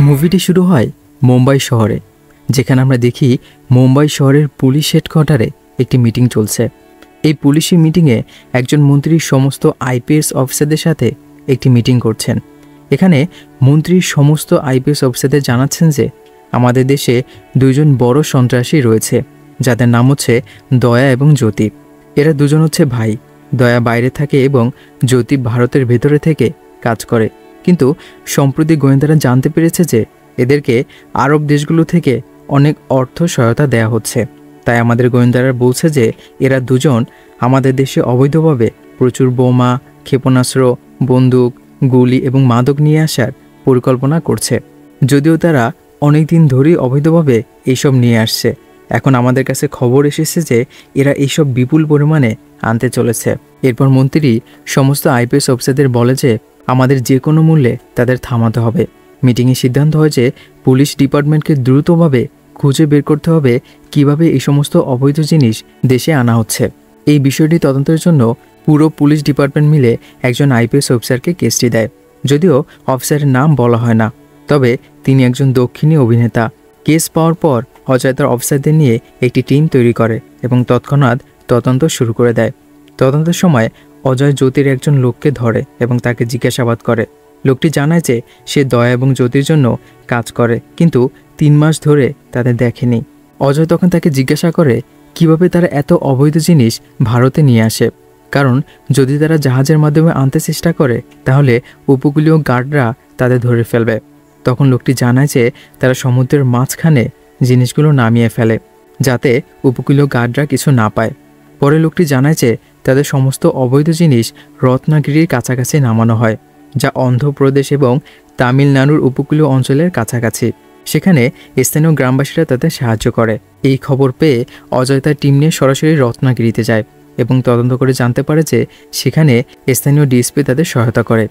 মুভিটি শুরু হয় মুম্বাই শহরে, যেখানে আমরা দেখি মুম্বাই শহরের পুলিশ হেডকোয়ার্টারে একটি মিটিং চলছে। এই পুলিশি মিটিংয়ে একজন মন্ত্রী সমস্ত আইপিএস অফিসারদের সাথে একটি মিটিং করছেন। এখানে মন্ত্রী সমস্ত আইপিএস অফিসারদের জানাচ্ছেন যে আমাদের দেশে দুইজন বড় সন্ত্রাসী রয়েছে, যাদের নাম হচ্ছে দয়া এবং জ্যোতি। এরা দুজন হচ্ছে ভাই। দয়া বাইরে থাকে এবং জ্যোতি ভারতের ভেতরে থেকে কাজ করে, কিন্তু সম্প্রতি গোয়েন্দারা জানতে পেরেছে যে এদেরকে আরব দেশগুলো থেকে অনেক অর্থ সহায়তা দেয়া হচ্ছে। তাই আমাদের গোয়েন্দারা বলছে যে এরা দুজন আমাদের দেশে অবৈধভাবে প্রচুর বোমা, ক্ষেপণাস্ত্র, বন্দুক, গুলি এবং মাদক নিয়ে আসার পরিকল্পনা করছে। যদিও তারা অনেক দিন ধরেই অবৈধভাবে এইসব নিয়ে আসছে, এখন আমাদের কাছে খবর এসেছে যে এরা এইসব বিপুল পরিমাণে আনতে চলেছে। এরপর মন্ত্রী সমস্ত আইপিএস অফিসারদের বলে যে আমাদের যে কোনো মূল্যে তাদের থামাতে হবে। মিটিংয়ে সিদ্ধান্ত হয় যে পুলিশ ডিপার্টমেন্টকে দ্রুতভাবে খুঁজে বের করতে হবে কিভাবে এই সমস্ত অবৈধ জিনিস দেশে আনা হচ্ছে। এই বিষয়টি তদন্তের জন্য পুরো পুলিশ ডিপার্টমেন্ট মিলে একজন আইপিএস অফিসারকে কেসটি দেয়। যদিও অফিসারের নাম বলা হয় না, তবে তিনি একজন দক্ষিণী অভিনেতা। কেস পাওয়ার পর অজয় তার অফিসারদের নিয়ে একটি টিম তৈরি করে এবং তৎক্ষণাৎ তদন্ত শুরু করে দেয়। তদন্তের সময় অজয় জ্যোতির একজন লোককে ধরে এবং তাকে জিজ্ঞাসাবাদ করে। লোকটি জানায় যে সে দয়া এবং জ্যোতির জন্য কাজ করে, কিন্তু 3 মাস ধরে তাদের দেখেনি। অজয় তখন তাকে জিজ্ঞাসা করে কিভাবে তারা এত অবৈধ জিনিস ভারতে নিয়ে আসে, কারণ যদি তারা জাহাজের মাধ্যমে আনতে চেষ্টা করে তাহলে উপকূলীয় গার্ডরা তাদের ধরে ফেলবে। তখন লোকটি জানায় যে তারা সমুদ্রের মাঝখানে জিনিসগুলো নামিয়ে ফেলে, যাতে উপকূলীয় গার্ডরা কিছু না পায়। পরে লোকটি জানায় যে তাদের সমস্ত অবৈধ জিনিস রত্নাগিরির কাছাকাছি নামানো হয়, যা অন্ধ্রপ্রদেশ এবং তামিলনাড়ুর উপকূলীয় অঞ্চলের কাছাকাছি। সেখানে স্থানীয় গ্রামবাসীরা তাদের সাহায্য করে। এই খবর পেয়ে অজয় তার টিম নিয়ে সরাসরি রত্নাগিরিতে যায় এবং তদন্ত করে জানতে পারে যে সেখানে স্থানীয় ডিএসপি তাদের সহায়তা করে।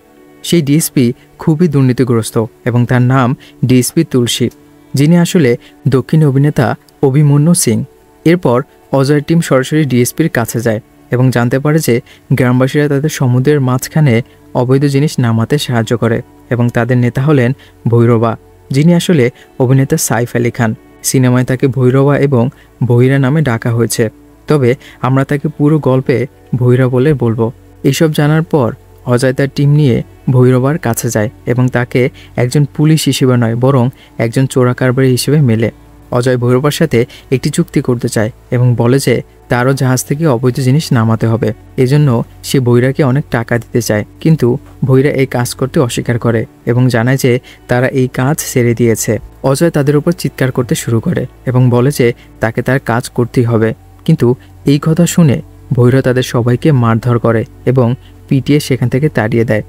সেই ডিএসপি খুবই দুর্নীতিগ্রস্ত এবং তার নাম ডিএসপি তুলসী, যিনি আসলে দক্ষিণী অভিনেতা অভিমন্যু সিং। এরপর অজয়ের টিম সরাসরি ডিএসপির কাছে যায় এবং জানতে পারে যে গ্রামবাসীরা তাদের সমুদ্রের মাঝখানে অবৈধ জিনিস নামাতে সাহায্য করে এবং তাদের নেতা হলেন ভৈরবা, যিনি আসলে অভিনেতা সাইফ আলী খান। সিনেমায় তাকে ভৈরবা এবং ভৈরা নামে ডাকা হয়েছে, তবে আমরা তাকে পুরো গল্পে ভৈরা বলে বলবো। এইসব জানার পর অজয় তার টিম নিয়ে ভৈরবার কাছে যায় এবং তাকে একজন পুলিশ হিসেবে নয় বরং একজন চোরা কারবারি হিসেবে মেলে। অজয় ভৈরবার সাথে একটি চুক্তি করতে চায় এবং বলে যে তারও জাহাজ থেকে অবৈধ জিনিস নামাতে হবে। এজন্য সে ভৈরাকে অনেক টাকা দিতে চায়, কিন্তু ভৈরা এই কাজ করতে অস্বীকার করে এবং জানায় যে তারা এই কাজ ছেড়ে দিয়েছে। অজয় তাদের উপর চিৎকার করতে শুরু করে এবং বলে যে তাকে তার কাজ করতেই হবে, কিন্তু এই কথা শুনে ভৈরা তাদের সবাইকে মারধর করে এবং পিটিয়ে সেখান থেকে তাড়িয়ে দেয়।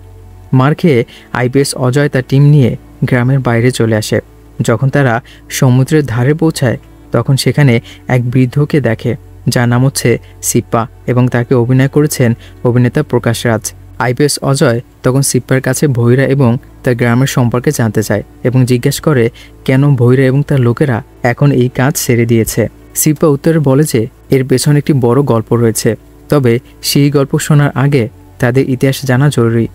মার খেয়ে আইপিএস অজয় তার টিম নিয়ে গ্রামের বাইরে চলে আসে। যখন তারা সমুদ্রের ধারে পৌঁছায় তখন সেখানে এক বৃদ্ধকে দেখে, যার নাম হচ্ছে সিপ্পা এবং তাকে অভিনয় করেছেন অভিনেতা প্রকাশ রাজ। আইপিএস অজয় তখন সিপ্পার কাছে ভৈরা এবং তার গ্রামের সম্পর্কে জানতে চায় এবং জিজ্ঞেস করে কেন ভৈরা এবং তার লোকেরা এখন এই কাজ ছেড়ে দিয়েছে। সিপ্পা উত্তরে বলে যে এর পেছনে একটি বড় গল্প রয়েছে, তবে সেই গল্প শোনার আগে তাদের ইতিহাস জানা জরুরি।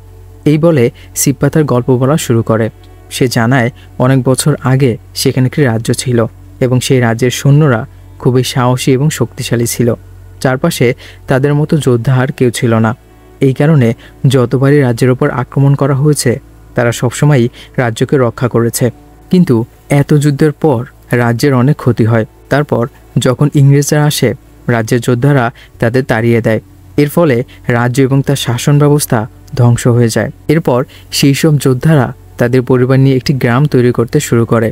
এই বলে সিপ্পা তার গল্প বলা শুরু করে। সে জানায় অনেক বছর আগে সেখানে একটি রাজ্য ছিল এবং সেই রাজ্যের সৈন্যরা খুবই সাহসী এবং শক্তিশালী ছিল। চারপাশে তাদের মতো যোদ্ধা আর কেউ ছিল না। এই কারণে যতবারই রাজ্যের ওপর আক্রমণ করা হয়েছে তারা সবসময়ই রাজ্যকে রক্ষা করেছে। কিন্তু এত যুদ্ধের পর রাজ্যের অনেক ক্ষতি হয়। তারপর যখন ইংরেজরা আসে রাজ্যের যোদ্ধারা তাদের তাড়িয়ে দেয়। এর ফলে রাজ্য এবং তার শাসন ব্যবস্থা ধ্বংস হয়ে যায়। এরপর সেই সব যোদ্ধারা তাদের পরিবার নিয়ে একটি গ্রাম তৈরি করতে শুরু করে।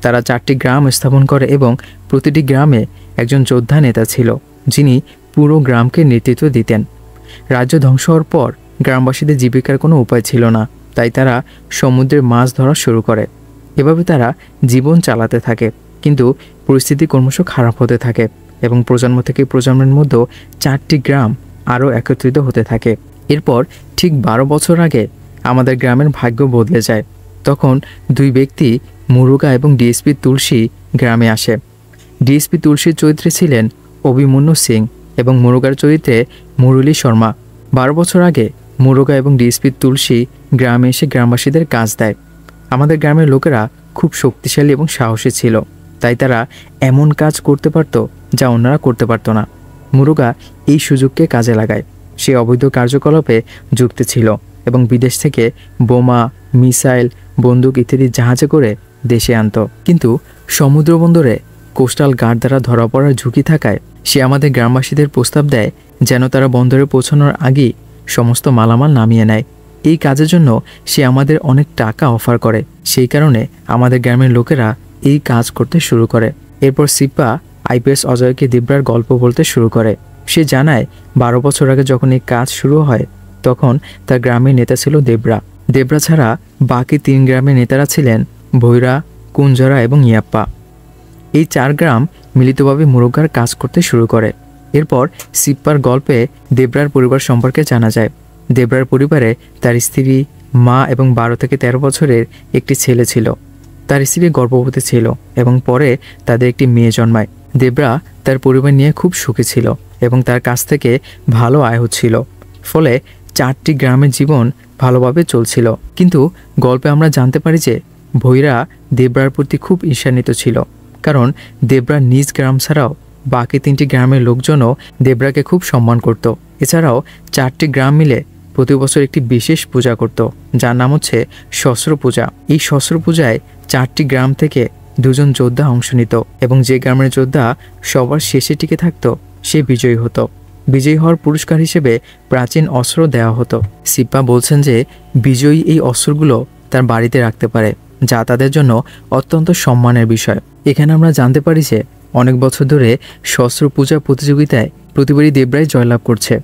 তারা 4টি গ্রাম স্থাপন করে এবং প্রতিটি গ্রামে একজন যোদ্ধা নেতা ছিল, যিনি পুরো গ্রামকে নেতৃত্ব দিতেন। রাজ্য ধ্বংস হওয়ার পর গ্রামবাসীদের জীবিকার কোনো উপায় ছিল না, তাই তারা সমুদ্রের মাছ ধরা শুরু করে। এভাবে তারা জীবন চালাতে থাকে, কিন্তু পরিস্থিতি ক্রমশ খারাপ হতে থাকে এবং প্রজন্ম থেকে প্রজন্মের মধ্যে 4টি গ্রাম আরও একত্রিত হতে থাকে। এরপর ঠিক 12 বছর আগে আমাদের গ্রামের ভাগ্য বদলে যায়। তখন 2 ব্যক্তি মুরুগা এবং ডিএসপি তুলসী গ্রামে আসে। ডিএসপি তুলসীর চরিত্রে ছিলেন অভিমন্যু সিং এবং মুরুগার চরিত্রে মুরলী শর্মা। 12 বছর আগে মুরুগা এবং ডিএসপি তুলসী গ্রামে এসে গ্রামবাসীদের কাজ দেয়। আমাদের গ্রামের লোকেরা খুব শক্তিশালী এবং সাহসী ছিল, তাই তারা এমন কাজ করতে পারত যা অন্যরা করতে পারত না। মুরুগা এই সুযোগকে কাজে লাগায়। সে অবৈধ কার্যকলাপে যুক্ত ছিল এবং বিদেশ থেকে বোমা, মিসাইল, বন্দুক ইত্যাদি জাহাজে করে দেশে আনত। কিন্তু সমুদ্র বন্দরে কোস্টাল গার্ড দ্বারা ধরা পড়ার ঝুঁকি থাকায় সে আমাদের গ্রামবাসীদের প্রস্তাব দেয় যেন তারা বন্দরে পৌঁছানোর আগেই সমস্ত মালামাল নামিয়ে নেয়। এই কাজের জন্য সে আমাদের অনেক টাকা অফার করে। সেই কারণে আমাদের গ্রামের লোকেরা এই কাজ করতে শুরু করে। এরপর সিপ্পা আইপিএস অজয়কে দেবরার গল্প বলতে শুরু করে। সে জানায় 12 বছর আগে যখন এই কাজ শুরু হয় তখন তার গ্রামের নেতা ছিল দেবরা। দেবরা ছাড়া বাকি 3 গ্রামের নেতারা ছিলেন ভৈরা, কুঞ্জরা এবং ইয়াপ্পা। এই 4 গ্রাম মিলিতভাবে মুরুগার কাজ করতে শুরু করে। এরপর সিপ্পার গল্পে দেবরার পরিবার সম্পর্কে জানা যায়। দেবরার পরিবারে তার স্ত্রী, মা এবং 12 থেকে 13 বছরের একটি ছেলে ছিল। তার স্ত্রী গর্ভবতী ছিল এবং পরে তাদের একটি মেয়ে জন্মায়। দেবরা তার পরিবার নিয়ে খুব সুখী ছিল এবং তার কাছ থেকে ভালো আয় হচ্ছিল। ফলে 4টি গ্রামের জীবন ভালোভাবে চলছিল। কিন্তু গল্পে আমরা জানতে পারি যে ভৈরা দেবরার প্রতি খুব ঈর্ষান্বিত ছিল, কারণ দেবরা নিজ গ্রাম ছাড়াও বাকি 3টি গ্রামের লোকজনও দেবরাকে খুব সম্মান করত। এছাড়াও 4টি গ্রাম মিলে প্রতি বছর একটি বিশেষ পূজা করত, যার নাম হচ্ছে শস্ত্র পূজা। এই শস্ত্র পূজায় 4টি গ্রাম থেকে 2 জন যোদ্ধা অংশ নিত এবং যে গ্রামের যোদ্ধা সবার শেষে টিকে থাকত সে বিজয়ী হতো। বিজয়ী হওয়ার পুরস্কার হিসেবে প্রাচীন অস্ত্র দেওয়া হতো। সিপ্পা বলছেন যে বিজয়ী এই অস্ত্রগুলো তার বাড়িতে রাখতে পারে, যা তাদের জন্য অত্যন্ত সম্মানের বিষয়। এখানে আমরা জানতে পারি যে অনেক বছর ধরে শস্ত্র পূজা প্রতিযোগিতায় প্রতিবারই দেবরাই জয়লাভ করছে।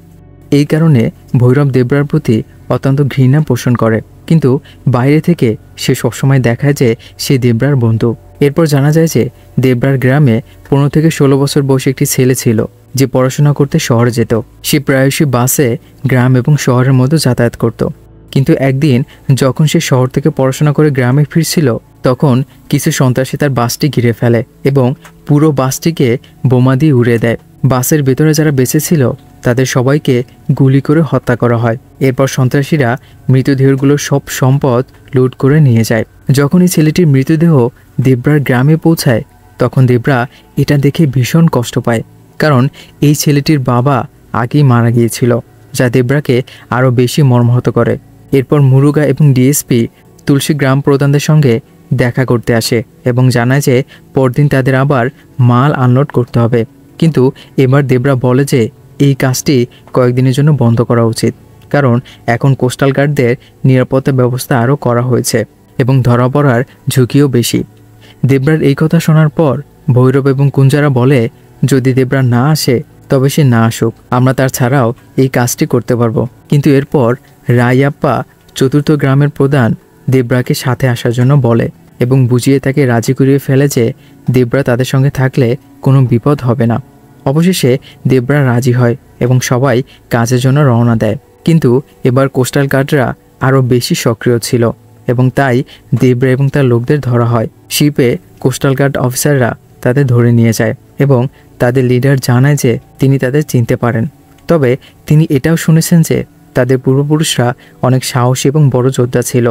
এই কারণে ভৈরব দেবরার প্রতি অত্যন্ত ঘৃণা পোষণ করে, কিন্তু বাইরে থেকে সে সবসময় দেখায় যে সে দেবরার বন্ধু। এরপর জানা যায় যে দেবরার গ্রামে 15 থেকে 16 বছর বয়সী একটি ছেলে ছিল যে পড়াশোনা করতে শহরে যেত। সে প্রায়শই বাসে গ্রাম এবং শহরের মধ্যে যাতায়াত করত। কিন্তু একদিন যখন সে শহর থেকে পড়াশোনা করে গ্রামে ফিরছিল তখন কিছু সন্ত্রাসী তার বাসটি ঘিরে ফেলে এবং পুরো বাসটিকে বোমা দিয়ে উড়িয়ে দেয়। বাসের ভেতরে যারা বেঁচে ছিল তাদের সবাইকে গুলি করে হত্যা করা হয়। এরপর সন্ত্রাসীরা মৃতদেহগুলোর সব সম্পদ লুট করে নিয়ে যায়। যখন এই ছেলেটির মৃতদেহ দেবরার গ্রামে পৌঁছায় তখন দেবরা এটা দেখে ভীষণ কষ্ট পায়, কারণ এই ছেলেটির বাবা আগেই মারা গিয়েছিল, যা দেবরাকে আরও বেশি মর্মাহত করে। এরপর মুরুগা এবং ডিএসপি তুলসী গ্রাম প্রধানদের সঙ্গে দেখা করতে আসে এবং জানায় যে পরদিন তাদের আবার মাল আনলোড করতে হবে। কিন্তু এবার দেবরা বলে যে এই কাজটি কয়েকদিনের জন্য বন্ধ করা উচিত, কারণ এখন কোস্টাল গার্ডদের নিরাপত্তা ব্যবস্থা আরও করা হয়েছে এবং ধরা পড়ার ঝুঁকিও বেশি। দেবরার এই কথা শোনার পর ভৈরব এবং কুঞ্জারা বলে যদি দেবরা না আসে তবে সে না আসুক, আমরা তার ছাড়াও এই কাজটি করতে পারবো। কিন্তু এরপর রায়াপ্পা 4র্থ গ্রামের প্রধান দেবরাকে সাথে আসার জন্য বলে এবং বুঝিয়ে তাকে রাজি করিয়ে ফেলে যে দেবরা তাদের সঙ্গে থাকলে কোনো বিপদ হবে না। অবশেষে দেবরা রাজি হয় এবং সবাই কাজের জন্য রওনা দেয়। কিন্তু এবার কোস্টাল গার্ডরা আরও বেশি সক্রিয় ছিল এবং তাই দেবরা এবং তার লোকদের ধরা হয়। শিপে কোস্টাল গার্ড অফিসাররা তাদের ধরে নিয়ে যায় এবং তাদের লিডার জানায় যে তিনি তাদের চিনতে পারেন, তবে তিনি এটাও শুনেছেন যে তাদের পূর্বপুরুষরা অনেক সাহসী এবং বড় যোদ্ধা ছিল,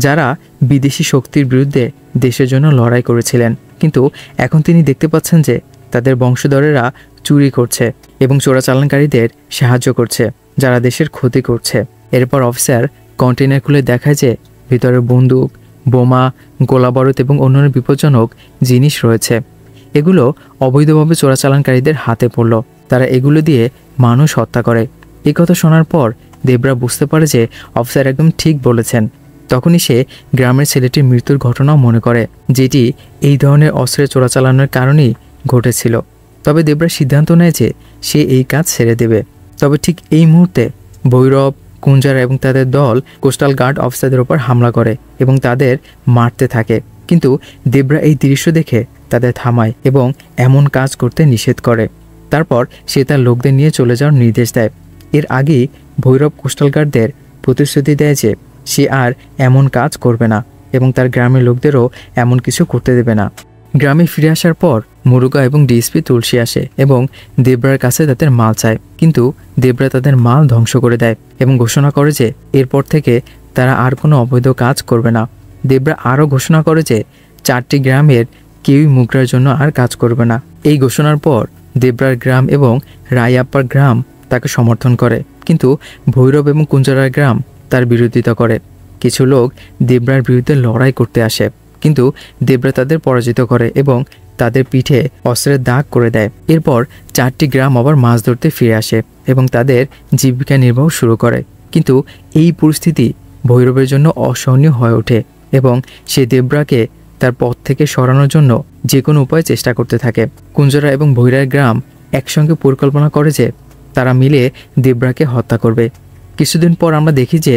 যারা বিদেশি শক্তির বিরুদ্ধে দেশের জন্য লড়াই করেছিলেন। কিন্তু এখন তিনি দেখতে পাচ্ছেন যে তাদের বংশধরেরা চুরি করছে এবং চোরাচালানকারীদের সাহায্য করছে, যারা দেশের ক্ষতি করছে। এরপর অফিসার কন্টেনার খুলে দেখায় যে ভিতরে বন্দুক, বোমা, গোলাবারুদ এবং অন্যান্য বিপজ্জনক জিনিস রয়েছে। এগুলো অবৈধভাবে চোরাচালানকারীদের হাতে পড়ল। তারা এগুলো দিয়ে মানুষ হত্যা করে। এই কথা শোনার পর দেবরা বুঝতে পারে যে অফিসার একদম ঠিক বলেছেন। তখনই সে গ্রামের ছেলেটির মৃত্যুর ঘটনাও মনে করে, যেটি এই ধরনের অস্ত্রের চোরাচালানোর কারণেই ঘটেছিল। তবে দেবরা সিদ্ধান্ত নেয় যে সে এই কাজ ছেড়ে দেবে। তবে ঠিক এই মুহূর্তে ভৈরব, কুঞ্জারা এবং তাদের দল কোস্টাল গার্ড অফিসারদের ওপর হামলা করে এবং তাদের মারতে থাকে। কিন্তু দেবরা এই দৃশ্য দেখে তাদের থামায় এবং এমন কাজ করতে নিষেধ করে। তারপর সে তার লোকদের নিয়ে চলে যাওয়ার নির্দেশ দেয়। এর আগেই ভৈরব কোস্টাল গার্ডদের প্রতিশ্রুতি দেয় যে সে আর এমন কাজ করবে না এবং তার গ্রামের লোকদেরও এমন কিছু করতে দেবে না। গ্রামে ফিরে আসার পর মুরুগা এবং ডিএসপি তুলসী আসে এবং দেবরার কাছে তাদের মাল চায়, কিন্তু দেবরা তাদের মাল ধ্বংস করে দেয় এবং ঘোষণা করে যে এরপর থেকে তারা আর কোনো অবৈধ কাজ করবে না। দেবরা আরও ঘোষণা করে যে 4টি গ্রামের কেউই মুগরার জন্য আর কাজ করবে না। এই ঘোষণার পর দেবরার গ্রাম এবং রায়াপ্পার গ্রাম তাকে সমর্থন করে, কিন্তু ভৈরব এবং কুঞ্জরার গ্রাম তার বিরোধিতা করে। কিছু লোক দেবরার বিরুদ্ধে লড়াই করতে আসে, কিন্তু দেবরা তাদের পরাজিত করে এবং তাদের পিঠে অস্ত্রের দাগ করে দেয়। এরপর 4টি গ্রাম আবার মাছ ধরতে ফিরে আসে এবং তাদের জীবিকা নির্বাহ শুরু করে। কিন্তু এই পরিস্থিতি ভৈরবের জন্য অসহনীয় হয়ে ওঠে এবং সে দেবরাকে তার পথ থেকে সরানোর জন্য যে কোনো উপায়ে চেষ্টা করতে থাকে। কুঞ্জরা এবং ভৈরার গ্রাম একসঙ্গে পরিকল্পনা করে যে তারা মিলে দেবরাকে হত্যা করবে। কিছুদিন পর আমরা দেখি যে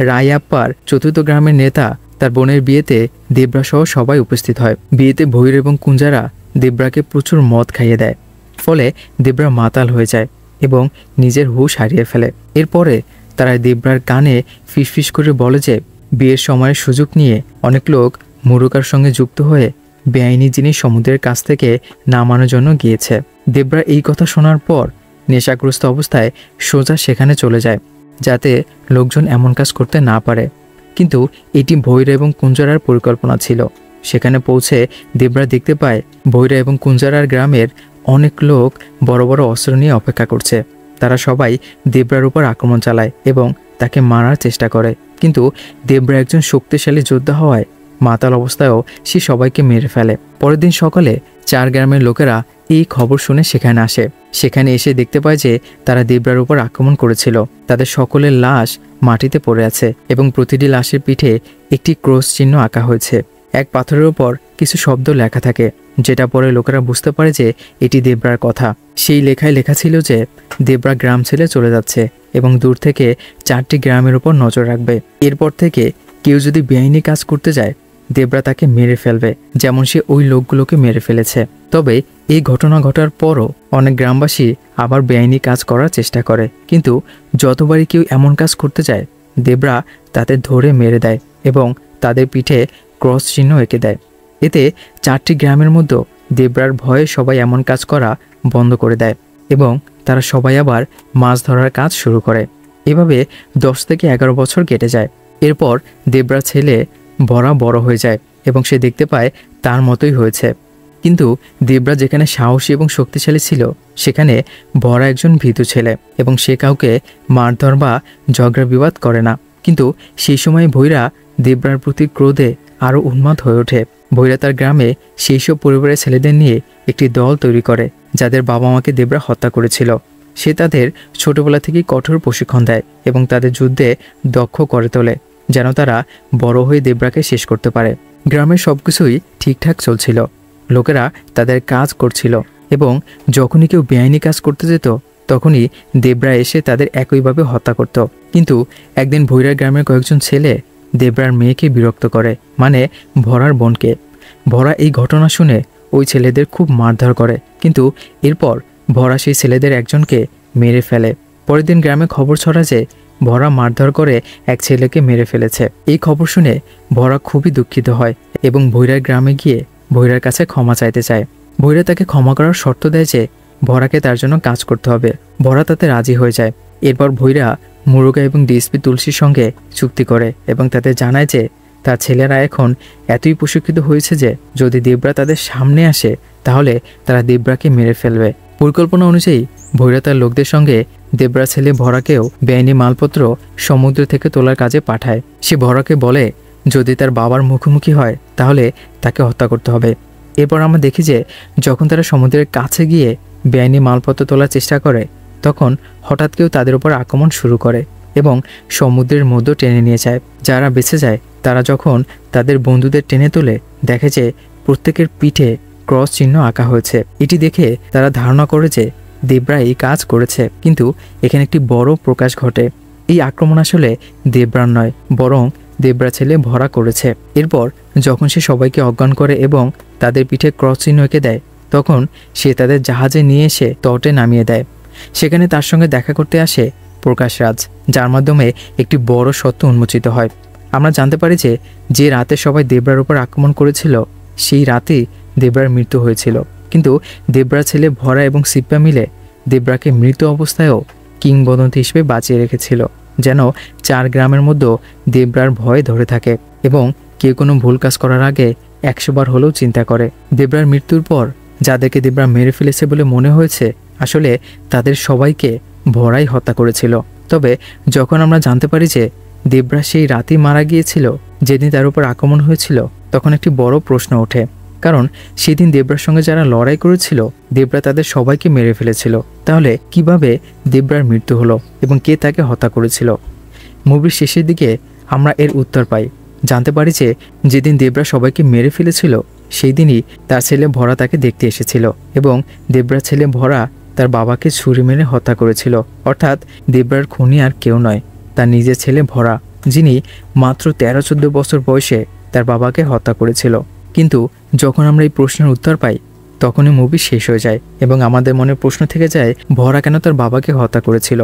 রায়াপ্পার 4র্থ গ্রামের নেতা তার বোনের বিয়েতে দেবরা সহ সবাই উপস্থিত হয়। বিয়েতে ভৈর এবং কুঞ্জারা দেবরাকে প্রচুর মদ খাইয়ে দেয়, ফলে দেবরা মাতাল হয়ে যায় এবং নিজের হুঁশ হারিয়ে ফেলে। এরপরে তারা দেবরার কানে ফিসফিস করে বলে যে বিয়ের সময়ের সুযোগ নিয়ে অনেক লোক মুরুকার সঙ্গে যুক্ত হয়ে বেআইনি জিনিস সমুদ্রের কাছ থেকে নামানোর জন্য গিয়েছে। দেবরা এই কথা শোনার পর নেশাগ্রস্ত অবস্থায় সোজা সেখানে চলে যায়, যাতে লোকজন এমন কাজ করতে না পারে। কিন্তু এটি ভৈরা এবং কুঞ্জারার পরিকল্পনা ছিল। সেখানে পৌঁছে দেবরা দেখতে পায় ভৈরা এবং কুঞ্জারার গ্রামের অনেক লোক বড় বড় অস্ত্র নিয়ে অপেক্ষা করছে। তারা সবাই দেবরার উপর আক্রমণ চালায় এবং তাকে মারার চেষ্টা করে, কিন্তু দেবরা একজন শক্তিশালী যোদ্ধা হওয়ায় মাতাল অবস্থায়ও সে সবাইকে মেরে ফেলে। পরের দিন সকালে 4 গ্রামের লোকেরা এই খবর শুনে সেখানে আসে। সেখানে এসে দেখতে পায় যে তারা দেবরার উপর আক্রমণ করেছিল। তাদের সকলের লাশ মাটিতে পড়ে আছে এবং প্রতিটি লাশের পিঠে একটি ক্রস চিহ্ন আঁকা হয়েছে। এক পাথরের উপর কিছু শব্দ লেখা থাকে, যেটা পরে লোকেরা বুঝতে পারে যে এটি দেবরার কথা। সেই লেখায় লেখা ছিল যে দেবরা গ্রাম ছেড়ে চলে যাচ্ছে এবং দূর থেকে 4টি গ্রামের উপর নজর রাখবে। এরপর থেকে কেউ যদি বেআইনি কাজ করতে যায়, দেবরা তাকে মেরে ফেলবে, যেমন সে ওই লোকগুলোকে মেরে ফেলেছে। তবে এই ঘটনা ঘটার পরও অনেক গ্রামবাসী আবার বেআইনি কাজ করার চেষ্টা করে, কিন্তু যতবারই কেউ এমন কাজ করতে যায়, দেবরা তাদের ধরে মেরে দেয় এবং তাদের পিঠে ক্রস চিহ্ন এঁকে দেয়। এতে 4টি গ্রামের মধ্যে দেবরার ভয়ে সবাই এমন কাজ করা বন্ধ করে দেয় এবং তারা সবাই আবার মাছ ধরার কাজ শুরু করে। এভাবে 10 থেকে 11 বছর কেটে যায়। এরপর দেবরার ছেলে ভরা বড় হয়ে যায় এবং সে দেখতে পায় তার মতোই হয়েছে। কিন্তু দেবরা যেখানে সাহসী এবং শক্তিশালী ছিল, সেখানে ভরা একজন ভীতু ছেলে এবং সে কাউকে মারধর বা ঝগড়া বিবাদ করে না। কিন্তু সেই সময় ভৈরা দেবরার প্রতি ক্রোধে আরও উন্মাদ হয়ে ওঠে। ভৈরা তার গ্রামে সেই সব পরিবারের ছেলেদের নিয়ে একটি দল তৈরি করে যাদের বাবা মাকে দেবরা হত্যা করেছিল। সে তাদের ছোটবেলা থেকেই কঠোর প্রশিক্ষণ দেয় এবং তাদের যুদ্ধে দক্ষ করে তোলে, যেন তারা বড় হয়ে দেবরাকে শেষ করতে পারে। গ্রামের সবকিছুই ঠিকঠাক চলছিল, লোকেরা তাদের কাজ করছিল এবং যখনই কেউ বেআইনি কাজ করতে যেত, তখনই দেবরা এসে তাদের একইভাবে হত্যা করত। কিন্তু একদিন ভৈরার গ্রামের কয়েকজন ছেলে দেবরার মেয়েকে বিরক্ত করে, মানে ভরার বোনকে। ভরা এই ঘটনা শুনে ওই ছেলেদের খুব মারধর করে, কিন্তু এরপর ভরা সেই ছেলেদের একজনকে মেরে ফেলে। পরের দিন গ্রামে খবর ছড়া যে ভরা মারধর করে এক ছেলেকে মেরে ফেলেছে। এই খবর শুনে ভরা খুবই দুঃখিত হয় এবং ভৈরার গ্রামে গিয়ে ভৈরার কাছে ক্ষমা চাইতে চায়। ভৈরা তাকে ক্ষমা করার শর্ত দেয় যে ভরাকে তার জন্য কাজ করতে হবে। ভরা তাতে রাজি হয়ে যায়। এরপর ভৈরা মুরুগা এবং ডিএসপি তুলসীর সঙ্গে চুক্তি করে এবং তাদের জানায় যে তার ছেলেরা এখন এতই প্রশিক্ষিত হয়েছে যে যদি দেবরা তাদের সামনে আসে, তাহলে তারা দেবরাকে মেরে ফেলবে। পরিকল্পনা অনুযায়ী ভৈরা তার লোকদের সঙ্গে দেবরা ছেলে ভরাকেও বেআইনি মালপত্র সমুদ্র থেকে তোলার কাজে পাঠায়। সে ভরাকে বলে যদি তার বাবার মুখোমুখি হয়, তাহলে তাকে হত্যা করতে হবে। এরপর আমরা দেখি যে যখন তারা সমুদ্রের কাছে গিয়ে বেআইনি মালপত্র তোলার চেষ্টা করে, তখন হঠাৎ কেউ তাদের উপর আক্রমণ শুরু করে এবং সমুদ্রের মধ্যে টেনে নিয়ে যায়। যারা বেঁচে যায় তারা যখন তাদের বন্ধুদের টেনে তোলে, দেখে যে প্রত্যেকের পিঠে ক্রস চিহ্ন আঁকা হয়েছে। এটি দেখে তারা ধারণা করে যে দেবরা এই কাজ করেছে, কিন্তু এখানে একটি বড় প্রকাশ ঘটে। এই আক্রমণ আসলে দেবরার নয়, বরং দেবরা ছেলে ভরা করেছে। এরপর যখন সে সবাইকে অজ্ঞান করে এবং তাদের পিঠে ক্রস চিহ্ন এঁকে দেয়, তখন সে তাদের জাহাজে নিয়ে এসে তটে নামিয়ে দেয়। সেখানে তার সঙ্গে দেখা করতে আসে প্রকাশরাজ, যার মাধ্যমে একটি বড় সত্য উন্মোচিত হয়। আমরা জানতে পারি যে যে রাতে সবাই দেবরার উপর আক্রমণ করেছিল, সেই রাতেই দেবরার মৃত্যু হয়েছিল। কিন্তু দেবরার ছেলে ভরা এবং সিপ্পা মিলে দেবরাকে মৃত অবস্থায়ও কিংবদন্তি হিসেবে বাঁচিয়ে রেখেছিল, যেন 4 গ্রামের মধ্যে দেবরার ভয় ধরে থাকে এবং কেউ কোনো ভুল কাজ করার আগে 100 বার হলেও চিন্তা করে। দেবরার মৃত্যুর পর যাদেরকে দেবরা মেরে ফেলেছে বলে মনে হয়েছে, আসলে তাদের সবাইকে ভরাই হত্যা করেছিল। তবে যখন আমরা জানতে পারি যে দেবরা সেই রাতেই মারা গিয়েছিল যেদিন তার উপর আক্রমণ হয়েছিল, তখন একটি বড় প্রশ্ন ওঠে। কারণ সেদিন দেবরার সঙ্গে যারা লড়াই করেছিল, দেবরা তাদের সবাইকে মেরে ফেলেছিল। তাহলে কিভাবে দেবরার মৃত্যু হলো এবং কে তাকে হত্যা করেছিল? মুভির শেষের দিকে আমরা এর উত্তর পাই। জানতে পারি যে যেদিন দেবরা সবাইকে মেরে ফেলেছিল, সেই দিনই তার ছেলে ভরা তাকে দেখতে এসেছিল এবং দেবরার ছেলে ভরা তার বাবাকে ছুরি মেরে হত্যা করেছিল। অর্থাৎ দেবরার খুনি আর কেউ নয়, তার নিজের ছেলে ভরা, যিনি মাত্র 13-14 বছর বয়সে তার বাবাকে হত্যা করেছিল। কিন্তু যখন আমরা এই প্রশ্নের উত্তর পাই, তখনই মুভি শেষ হয়ে যায় এবং আমাদের মনে প্রশ্ন থেকে যায়, ভরা কেন তার বাবাকে হত্যা করেছিল?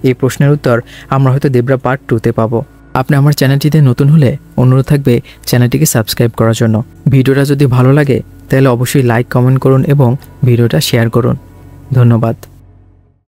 এই প্রশ্নের উত্তর আমরা হয়তো দেবরা পার্ট 2-তে পাবো। আপনি আমার চ্যানেলটিতে নতুন হলে অনুরোধ থাকবে চ্যানেলটিকে সাবস্ক্রাইব করার জন্য। ভিডিওটা যদি ভালো লাগে তাহলে অবশ্যই লাইক, কমেন্ট করুন এবং ভিডিওটা শেয়ার করুন। ধন্যবাদ।